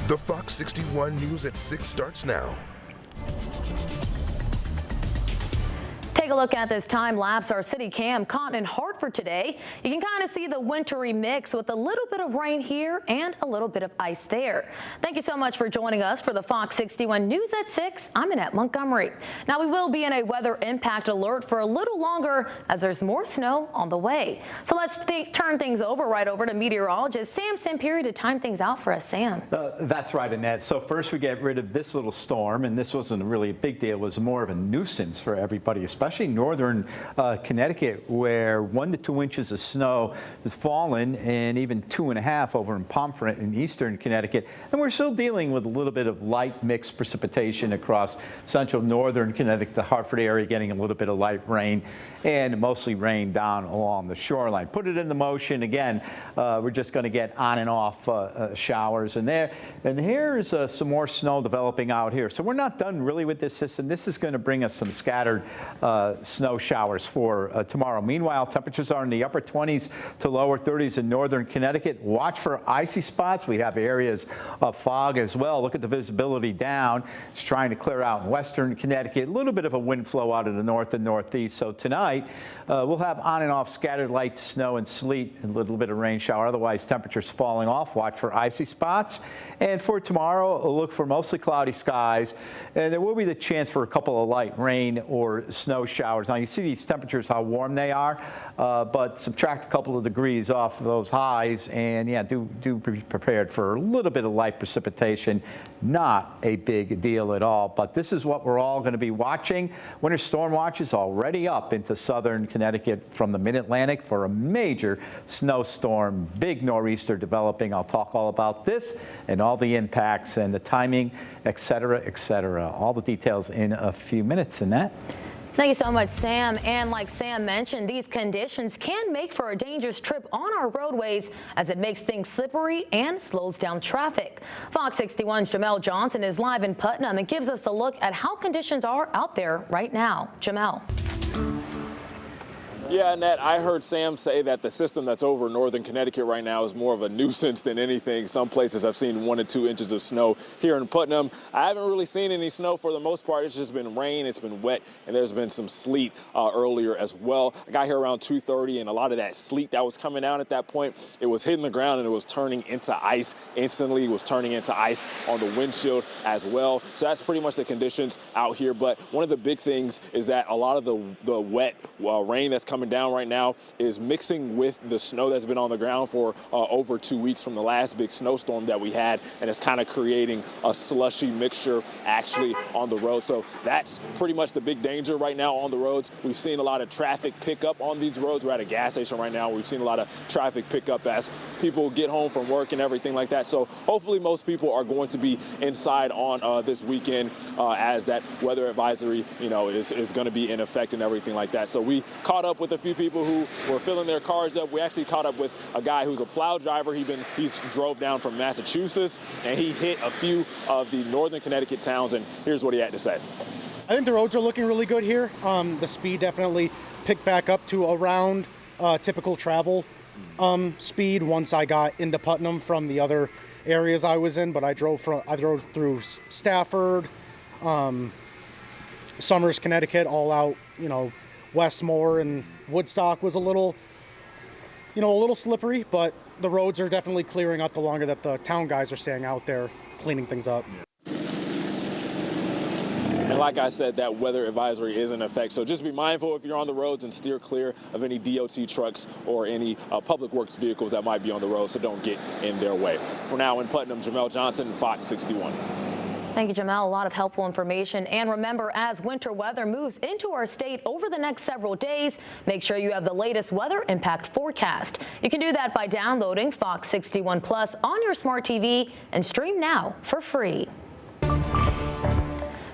The Fox 61 News at 6 starts now. Take a look at this time lapse our city cam caught in Hartford today. You can kind of see the wintry mix with a little bit of rain here and a little bit of ice there. Thank you so much for joining us for the Fox 61 News at 6. I'm Annette Montgomery. Now we will be in a weather impact alert for a little longer as there's more snow on the way. So let's turn things right over to meteorologist Sam Samperi to time things out for us. Sam. That's right, Annette. So first we get rid of this little storm, and this wasn't really a big deal. It was more of a nuisance for everybody, especially northern Connecticut, where 1 to 2 inches of snow has fallen, and even 2.5 over in Pomfret in eastern Connecticut. And we're still dealing with a little bit of light mixed precipitation across central northern Connecticut, the Hartford area getting a little bit of light rain, and mostly rain down along the shoreline. Put it into motion again. We're just going to get on and off showers in there. And here's some more snow developing out here. So we're not done really with this system. This is going to bring us some scattered snow showers for tomorrow. Meanwhile, temperatures are in the upper 20s to lower 30s in northern Connecticut. Watch for icy spots. We have areas of fog as well. Look at the visibility down. It's trying to clear out in western Connecticut. A little bit of a wind flow out of the north and northeast. So tonight we'll have on and off scattered light snow and sleet and a little bit of rain shower. Otherwise, temperatures falling off. Watch for icy spots. And for tomorrow, look for mostly cloudy skies. And there will be the chance for a couple of light rain or snow showers. Now you see these temperatures, how warm they are, but subtract a couple of degrees off of those highs, and yeah, do be prepared for a little bit of light precipitation. Not a big deal at all, but this is what we're all going to be watching. Winter storm watch is already up into southern Connecticut from the mid-Atlantic for a major snowstorm, big nor'easter developing. I'll talk all about this and all the impacts and the timing, et cetera, et cetera. All the details in a few minutes. Annette? Thank you so much, Sam. And like Sam mentioned, these conditions can make for a dangerous trip on our roadways as it makes things slippery and slows down traffic. Fox 61's Jamel Johnson is live in Putnam and gives us a look at how conditions are out there right now. Jamel. Yeah, Annette, I heard Sam say that the system that's over northern Connecticut right now is more of a nuisance than anything. Some places have seen 1 to 2 inches of snow. Here in Putnam, I haven't really seen any snow for the most part. It's just been rain, it's been wet, and there's been some sleet earlier as well. I got here around 2:30, and a lot of that sleet that was coming down at that point, it was hitting the ground and it was turning into ice instantly. It was turning into ice on the windshield as well. So that's pretty much the conditions out here. But one of the big things is that a lot of the wet rain that's coming down right now is mixing with the snow that's been on the ground for over 2 weeks from the last big snowstorm that we had, and it's kind of creating a slushy mixture actually on the road. So that's pretty much the big danger right now on the roads. We've seen a lot of traffic pick up on these roads. We're at a gas station right now. We've seen a lot of traffic pick up as people get home from work and everything like that. So hopefully most people are going to be inside on this weekend as that weather advisory, is going to be in effect and everything like that. So we caught up with a few people who were filling their cars up. We actually caught up with a guy who's a plow driver. He's drove down from Massachusetts, and he hit a few of the northern Connecticut towns, and here's what he had to say. I think the roads are looking really good here. The speed definitely picked back up to around typical travel speed once I got into Putnam from the other areas I was in, but I drove through Stafford, Somers, Connecticut, all out, Westmore, and Woodstock was a little slippery, but the roads are definitely clearing up the longer that the town guys are staying out there cleaning things up. And like I said, that weather advisory is in effect. So just be mindful if you're on the roads and steer clear of any DOT trucks or any public works vehicles that might be on the road, so don't get in their way. For now in Putnam, Jamel Johnson, Fox 61. Thank you, Jamel. A lot of helpful information. And remember, as winter weather moves into our state over the next several days, make sure you have the latest weather impact forecast. You can do that by downloading Fox 61 Plus on your smart TV and stream now for free.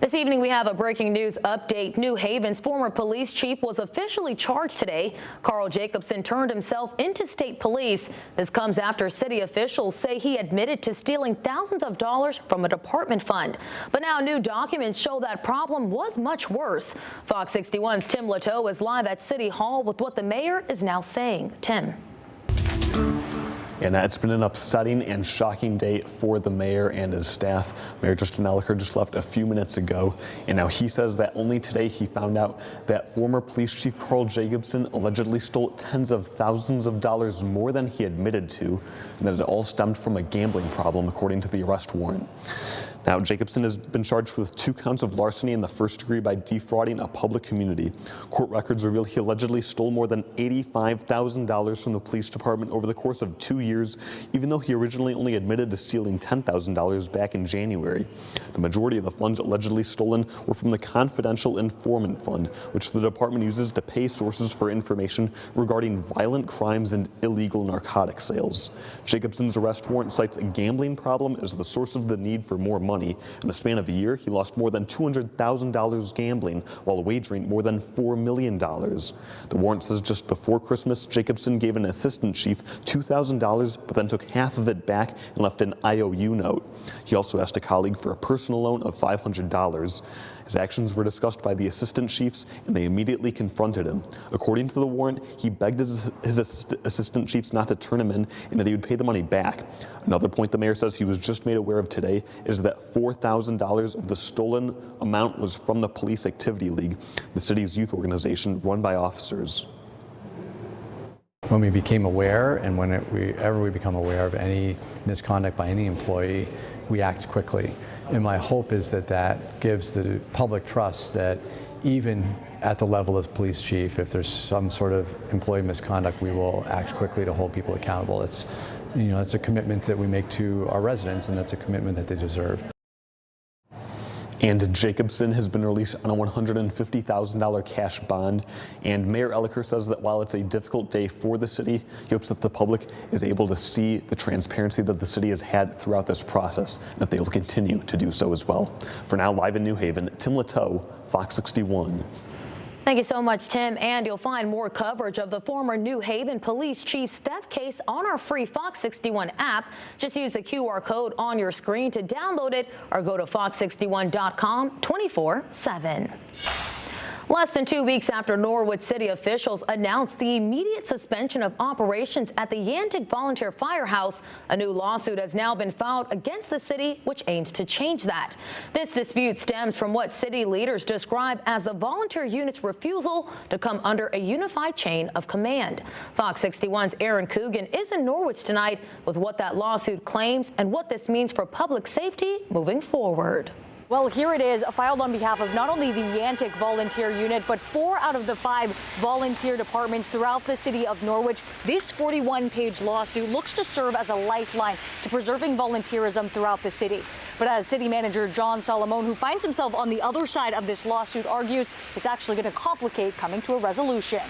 This evening, we have a breaking news update. New Haven's former police chief was officially charged today. Carl Jacobson turned himself into state police. This comes after city officials say he admitted to stealing thousands of dollars from a department fund. But now new documents show that problem was much worse. Fox 61's Tim Lateau is live at City Hall with what the mayor is now saying. Tim. And it's been an upsetting and shocking day for the mayor and his staff. Mayor Justin Elicker just left a few minutes ago, and now he says that only today he found out that former police chief Carl Jacobson allegedly stole tens of thousands of dollars more than he admitted to, and that it all stemmed from a gambling problem, according to the arrest warrant. Now, Jacobson has been charged with 2 counts of larceny in the first degree by defrauding a public community. Court records reveal he allegedly stole more than $85,000 from the police department over the course of 2 years, even though he originally only admitted to stealing $10,000 back in January. The majority of the funds allegedly stolen were from the Confidential Informant Fund, which the department uses to pay sources for information regarding violent crimes and illegal narcotic sales. Jacobson's arrest warrant cites a gambling problem as the source of the need for more money. In the span of a year, he lost more than $200,000 gambling while wagering more than $4 million. The warrant says just before Christmas, Jacobson gave an assistant chief $2,000, but then took half of it back and left an IOU note. He also asked a colleague for a personal loan of $500. His actions were discussed by the assistant chiefs, and they immediately confronted him. According to the warrant, he begged his assistant chiefs not to turn him in and that he would pay the money back. Another point the mayor says he was just made aware of today is that $4,000 of the stolen amount was from the Police Activity League, the city's youth organization run by officers. When we became aware, and whenever we become aware of any misconduct by any employee, we act quickly. And my hope is that that gives the public trust that even at the level of police chief, if there's some sort of employee misconduct, we will act quickly to hold people accountable. It's a commitment that we make to our residents, and that's a commitment that they deserve. And Jacobson has been released on a $150,000 cash bond. And Mayor Elicker says that while it's a difficult day for the city, he hopes that the public is able to see the transparency that the city has had throughout this process, and that they will continue to do so as well. For now, live in New Haven, Tim Lateau, Fox 61. Thank you so much, Tim. And you'll find more coverage of the former New Haven police chief's theft case on our free Fox 61 app. Just use the QR code on your screen to download it or go to fox61.com 24/7. Less than 2 weeks after Norwich city officials announced the immediate suspension of operations at the Yantic Volunteer Firehouse, a new lawsuit has now been filed against the city, which aims to change that. This dispute stems from what city leaders describe as the volunteer unit's refusal to come under a unified chain of command. Fox 61's Aaron Coogan is in Norwich tonight with what that lawsuit claims and what this means for public safety moving forward. Well, here it is, filed on behalf of not only the Yantic Volunteer Unit, but 4 out of the 5 volunteer departments throughout the city of Norwich. This 41-page lawsuit looks to serve as a lifeline to preserving volunteerism throughout the city. But as city manager John Solomon, who finds himself on the other side of this lawsuit, argues it's actually going to complicate coming to a resolution.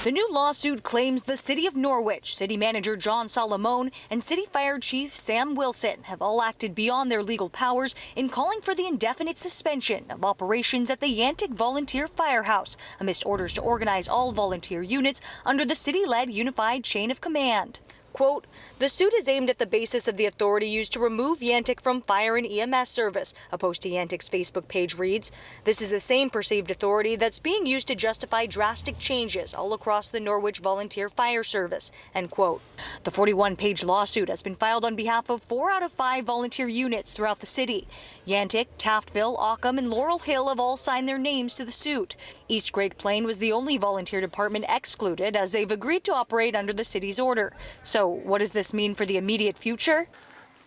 The new lawsuit claims the city of Norwich, city manager John Solomon, and city fire chief Sam Wilson have all acted beyond their legal powers in calling for the indefinite suspension of operations at the Yantic Volunteer Firehouse amidst orders to organize all volunteer units under the city-led unified chain of command. Quote, the suit is aimed at the basis of the authority used to remove Yantic from fire and EMS service. A post to Yantic's Facebook page reads, this is the same perceived authority that's being used to justify drastic changes all across the Norwich Volunteer Fire Service, end quote. The 41-page lawsuit has been filed on behalf of 4 out of 5 volunteer units throughout the city. Yantic, Taftville, Ockham, and Laurel Hill have all signed their names to the suit. East Great Plain was the only volunteer department excluded, as they've agreed to operate under the city's order. So what does this mean for the immediate future?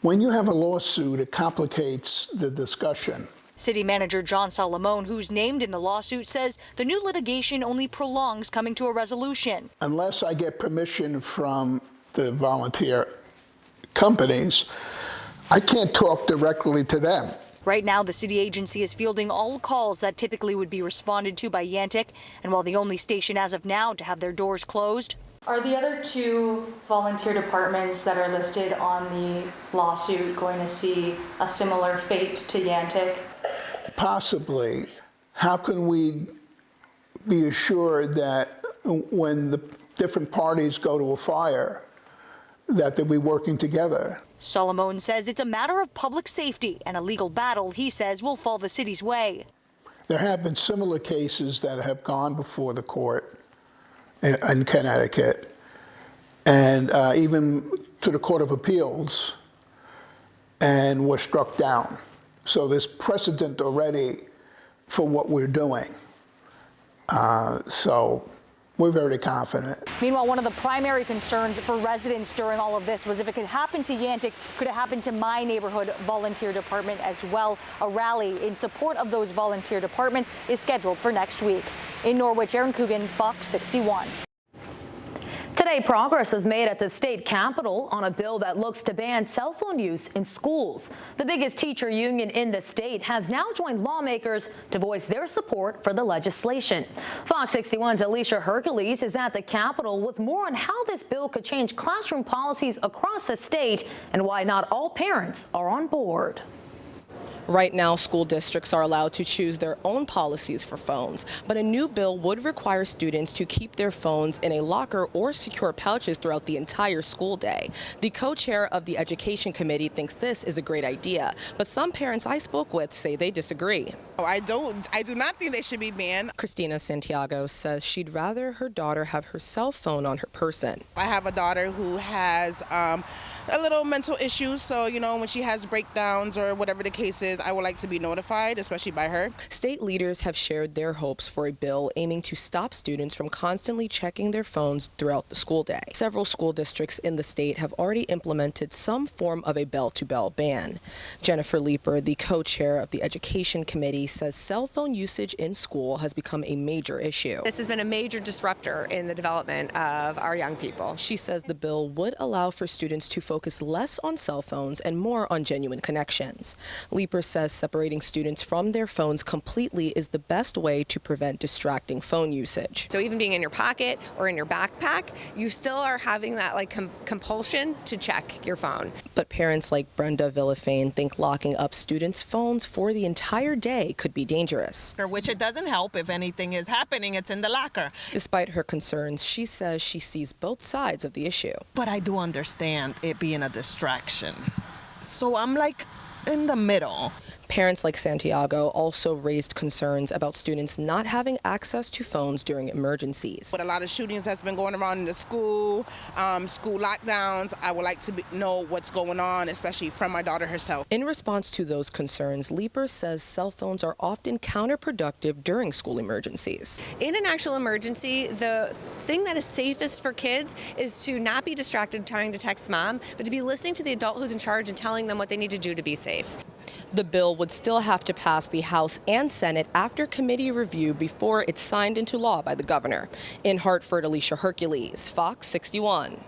When you have a lawsuit, it complicates the discussion. City manager John Solomon, who's named in the lawsuit, says the new litigation only prolongs coming to a resolution. Unless I get permission from the volunteer companies, I can't talk directly to them. Right now, the city agency is fielding all calls that typically would be responded to by Yantic, and while the only station as of now to have their doors closed. Are the other 2 volunteer departments that are listed on the lawsuit going to see a similar fate to Yantic? Possibly. How can we be assured that when the different parties go to a fire, that they'll be working together? Solomon says it's a matter of public safety, and a legal battle, he says, will fall the city's way. There have been similar cases that have gone before the court in Connecticut, and even to the Court of Appeals and were struck down. So there's precedent already for what we're doing. So we're very confident. Meanwhile, one of the primary concerns for residents during all of this was if it could happen to Yantic, could it happen to my neighborhood volunteer department as well? A rally in support of those volunteer departments is scheduled for next week. In Norwich, Aaron Coogan, Fox 61. Today, progress was made at the state capitol on a bill that looks to ban cell phone use in schools. The biggest teacher union in the state has now joined lawmakers to voice their support for the legislation. Fox 61's Alicia Hercules is at the capitol with more on how this bill could change classroom policies across the state and why not all parents are on board. Right now, school districts are allowed to choose their own policies for phones, but a new bill would require students to keep their phones in a locker or secure pouches throughout the entire school day. The co-chair of the Education Committee thinks this is a great idea, but some parents I spoke with say they disagree. I do not think they should be banned. Christina Santiago says she'd rather her daughter have her cell phone on her person. I have a daughter who has a little mental issues, so when she has breakdowns or whatever the case is, I would like to be notified, especially by her. State leaders have shared their hopes for a bill aiming to stop students from constantly checking their phones throughout the school day. Several school districts in the state have already implemented some form of a bell-to-bell ban. Jennifer Leeper, the co-chair of the Education Committee, says cell phone usage in school has become a major issue. This has been a major disruptor in the development of our young people. She says the bill would allow for students to focus less on cell phones and more on genuine connections. Leeper says separating students from their phones completely is the best way to prevent distracting phone usage. So even being in your pocket or in your backpack, you still are having that compulsion to check your phone. But parents like Brenda Villafane think locking up students' phones for the entire day could be dangerous. Which it doesn't help. If anything is happening, it's in the locker. Despite her concerns, she says she sees both sides of the issue. But I do understand it being a distraction. So I'm in the middle. Parents like Santiago also raised concerns about students not having access to phones during emergencies. With a lot of shootings that's been going around in the school lockdowns, I would like to know what's going on, especially from my daughter herself. In response to those concerns, Leeper says cell phones are often counterproductive during school emergencies. In an actual emergency, the thing that is safest for kids is to not be distracted trying to text mom, but to be listening to the adult who's in charge and telling them what they need to do to be safe. The bill would still have to pass the House and Senate after committee review before it's signed into law by the governor. In Hartford, Alicia Hercules, Fox 61.